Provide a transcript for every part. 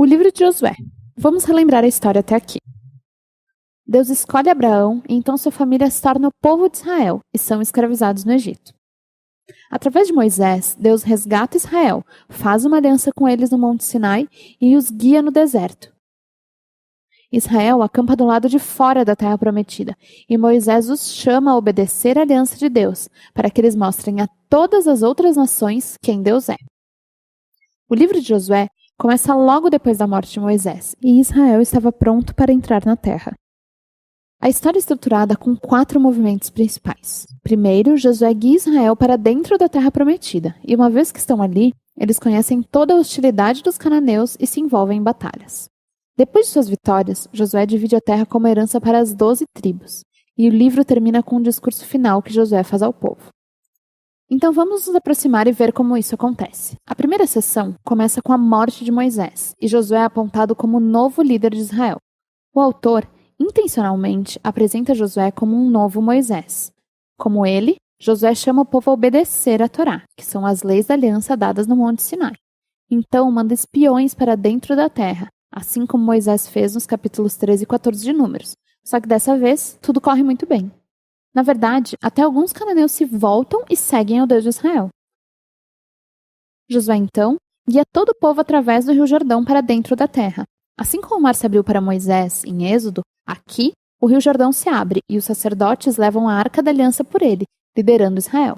O livro de Josué. Vamos relembrar a história até aqui. Deus escolhe Abraão e então sua família se torna o povo de Israel e são escravizados no Egito. Através de Moisés, Deus resgata Israel, faz uma aliança com eles no Monte Sinai e os guia no deserto. Israel acampa do lado de fora da terra prometida e Moisés os chama a obedecer a aliança de Deus para que eles mostrem a todas as outras nações quem Deus é. O livro de Josué começa logo depois da morte de Moisés, e Israel estava pronto para entrar na terra. A história é estruturada com 4 movimentos principais. Primeiro, Josué guia Israel para dentro da terra prometida, e uma vez que estão ali, eles conhecem toda a hostilidade dos cananeus e se envolvem em batalhas. Depois de suas vitórias, Josué divide a terra como herança para as 12 tribos, e o livro termina com um discurso final que Josué faz ao povo. Então vamos nos aproximar e ver como isso acontece. A primeira sessão começa com a morte de Moisés, e Josué é apontado como o novo líder de Israel. O autor, intencionalmente, apresenta Josué como um novo Moisés. Como ele, Josué chama o povo a obedecer a Torá, que são as leis da aliança dadas no Monte Sinai. Então manda espiões para dentro da terra, assim como Moisés fez nos capítulos 13 e 14 de Números. Só que dessa vez, tudo corre muito bem. Na verdade, até alguns cananeus se voltam e seguem ao Deus de Israel. Josué, então, guia todo o povo através do Rio Jordão para dentro da terra. Assim como o mar se abriu para Moisés em Êxodo, aqui o Rio Jordão se abre e os sacerdotes levam a Arca da Aliança por ele, liderando Israel.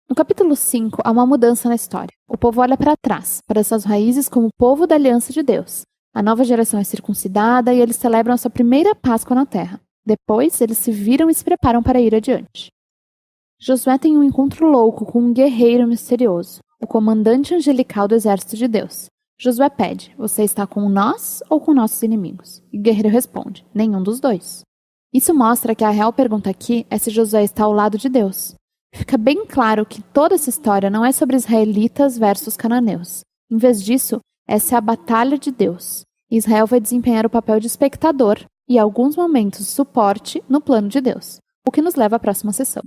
No capítulo 5, há uma mudança na história. O povo olha para trás, para suas raízes como povo da aliança de Deus. A nova geração é circuncidada e eles celebram a sua primeira Páscoa na terra. Depois, eles se viram e se preparam para ir adiante. Josué tem um encontro louco com um guerreiro misterioso, o comandante angelical do exército de Deus. Josué pede: você está com nós ou com nossos inimigos? E o guerreiro responde: nenhum dos dois. Isso mostra que a real pergunta aqui é se Josué está ao lado de Deus. Fica bem claro que toda essa história não é sobre israelitas versus cananeus. Em vez disso, essa é a batalha de Deus. Israel vai desempenhar o papel de espectador e, em alguns momentos, suporte no plano de Deus, o que nos leva à próxima sessão.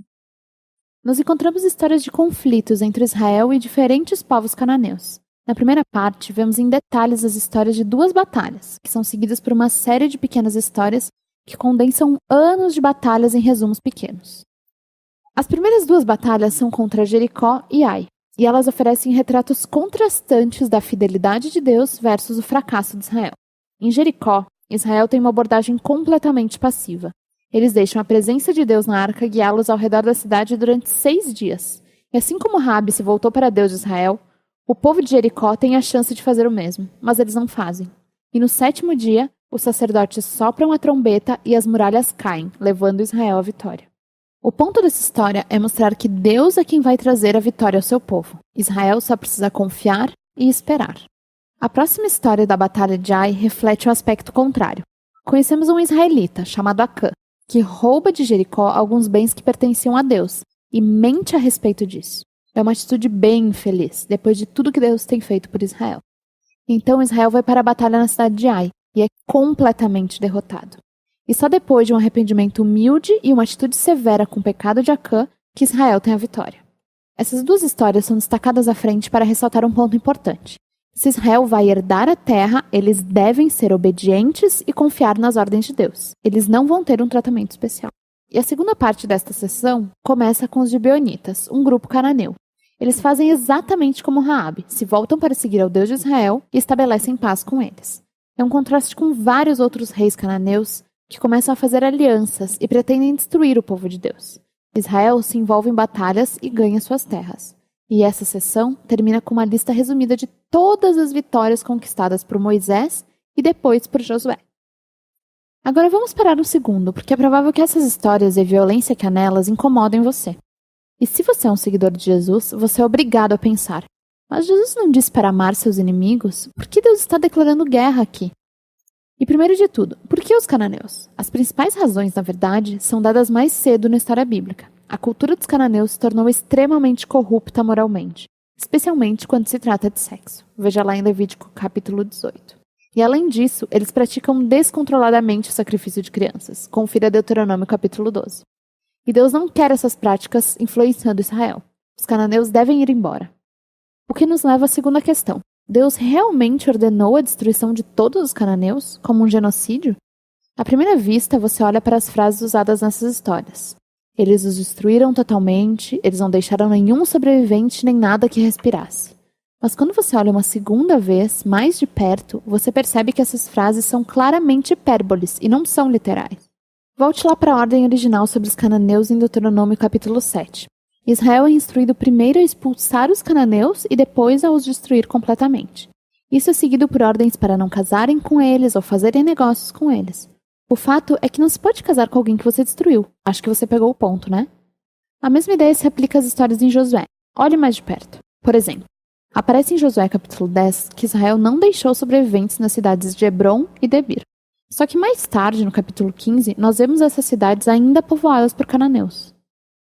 Nós encontramos histórias de conflitos entre Israel e diferentes povos cananeus. Na primeira parte, vemos em detalhes as histórias de 2 batalhas, que são seguidas por uma série de pequenas histórias que condensam anos de batalhas em resumos pequenos. As primeiras 2 batalhas são contra Jericó e Ai, e elas oferecem retratos contrastantes da fidelidade de Deus versus o fracasso de Israel. Em Jericó, Israel tem uma abordagem completamente passiva. Eles deixam a presença de Deus na arca guiá-los ao redor da cidade durante 6 dias. E assim como Raabe se voltou para Deus de Israel, o povo de Jericó tem a chance de fazer o mesmo, mas eles não fazem. E no 7º dia, os sacerdotes sopram a trombeta e as muralhas caem, levando Israel à vitória. O ponto dessa história é mostrar que Deus é quem vai trazer a vitória ao seu povo. Israel só precisa confiar e esperar. A próxima história da Batalha de Ai reflete um aspecto contrário. Conhecemos um israelita, chamado Acã, que rouba de Jericó alguns bens que pertenciam a Deus e mente a respeito disso. É uma atitude bem infeliz, depois de tudo que Deus tem feito por Israel. Então Israel vai para a batalha na cidade de Ai e é completamente derrotado. E só depois de um arrependimento humilde e uma atitude severa com o pecado de Acã que Israel tem a vitória. Essas 2 histórias são destacadas à frente para ressaltar um ponto importante. Se Israel vai herdar a terra, eles devem ser obedientes e confiar nas ordens de Deus. Eles não vão ter um tratamento especial. E a segunda parte desta sessão começa com os gibeonitas, um grupo cananeu. Eles fazem exatamente como Raabe, se voltam para seguir ao Deus de Israel e estabelecem paz com eles. É um contraste com vários outros reis cananeus que começam a fazer alianças e pretendem destruir o povo de Deus. Israel se envolve em batalhas e ganha suas terras. E essa sessão termina com uma lista resumida de todas as vitórias conquistadas por Moisés e depois por Josué. Agora vamos parar um segundo, porque é provável que essas histórias e a violência que há nelas incomodem você. E se você é um seguidor de Jesus, você é obrigado a pensar: mas Jesus não disse para amar seus inimigos? Por que Deus está declarando guerra aqui? E primeiro de tudo, por que os cananeus? As principais razões, na verdade, são dadas mais cedo na história bíblica. A cultura dos cananeus se tornou extremamente corrupta moralmente, especialmente quando se trata de sexo. Veja lá em Levítico capítulo 18. E além disso, eles praticam descontroladamente o sacrifício de crianças. Confira Deuteronômio capítulo 12. E Deus não quer essas práticas influenciando Israel. Os cananeus devem ir embora. O que nos leva à segunda questão. Deus realmente ordenou a destruição de todos os cananeus, como um genocídio? À primeira vista, você olha para as frases usadas nessas histórias. Eles os destruíram totalmente, eles não deixaram nenhum sobrevivente nem nada que respirasse. Mas quando você olha uma segunda vez, mais de perto, você percebe que essas frases são claramente hipérboles e não são literais. Volte lá para a ordem original sobre os cananeus em Deuteronômio capítulo 7. Israel é instruído primeiro a expulsar os cananeus e depois a os destruir completamente. Isso é seguido por ordens para não casarem com eles ou fazerem negócios com eles. O fato é que não se pode casar com alguém que você destruiu. Acho que você pegou o ponto, né? A mesma ideia se aplica às histórias em Josué. Olhe mais de perto. Por exemplo, aparece em Josué capítulo 10 que Israel não deixou sobreviventes nas cidades de Hebron e Debir. Só que mais tarde, no capítulo 15, nós vemos essas cidades ainda povoadas por cananeus.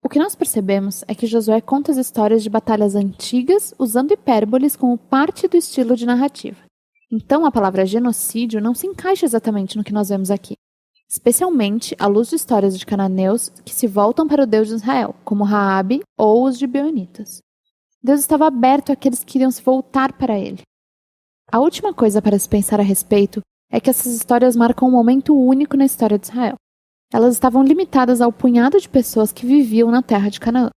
O que nós percebemos é que Josué conta as histórias de batalhas antigas usando hipérboles como parte do estilo de narrativa. Então a palavra genocídio não se encaixa exatamente no que nós vemos aqui. Especialmente à luz de histórias de cananeus que se voltam para o Deus de Israel, como Raabe ou os gibeonitas. Deus estava aberto àqueles que queriam se voltar para ele. A última coisa para se pensar a respeito é que essas histórias marcam um momento único na história de Israel. Elas estavam limitadas ao punhado de pessoas que viviam na terra de Canaã.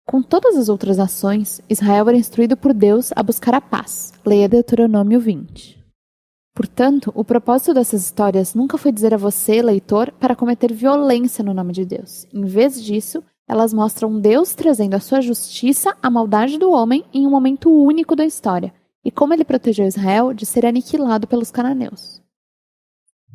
Com todas as outras nações, Israel era instruído por Deus a buscar a paz. Leia Deuteronômio 20. Portanto, o propósito dessas histórias nunca foi dizer a você, leitor, para cometer violência no nome de Deus. Em vez disso, elas mostram Deus trazendo a sua justiça à maldade do homem em um momento único da história, e como ele protegeu Israel de ser aniquilado pelos cananeus.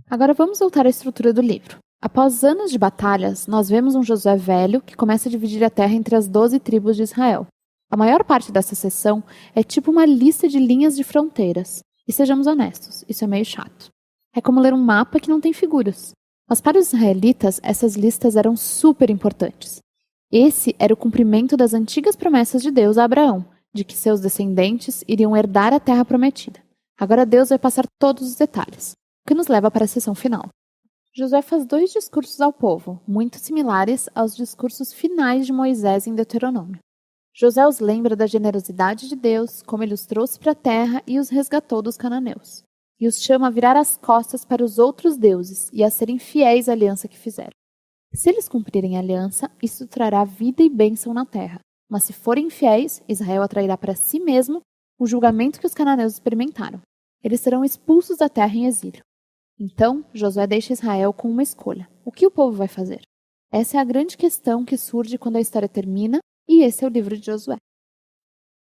Agora vamos voltar à estrutura do livro. Após anos de batalhas, nós vemos um Josué velho que começa a dividir a terra entre as 12 tribos de Israel. A maior parte dessa seção é tipo uma lista de linhas de fronteiras. E sejamos honestos, isso é meio chato. É como ler um mapa que não tem figuras. Mas para os israelitas, essas listas eram super importantes. Esse era o cumprimento das antigas promessas de Deus a Abraão, de que seus descendentes iriam herdar a terra prometida. Agora Deus vai passar todos os detalhes, o que nos leva para a seção final. Josué faz 2 discursos ao povo, muito similares aos discursos finais de Moisés em Deuteronômio. Josué os lembra da generosidade de Deus, como ele os trouxe para a terra e os resgatou dos cananeus. E os chama a virar as costas para os outros deuses e a serem fiéis à aliança que fizeram. Se eles cumprirem a aliança, isso trará vida e bênção na terra. Mas se forem infiéis, Israel atrairá para si mesmo o julgamento que os cananeus experimentaram. Eles serão expulsos da terra em exílio. Então, Josué deixa Israel com uma escolha. O que o povo vai fazer? Essa é a grande questão que surge quando a história termina, e esse é o livro de Josué.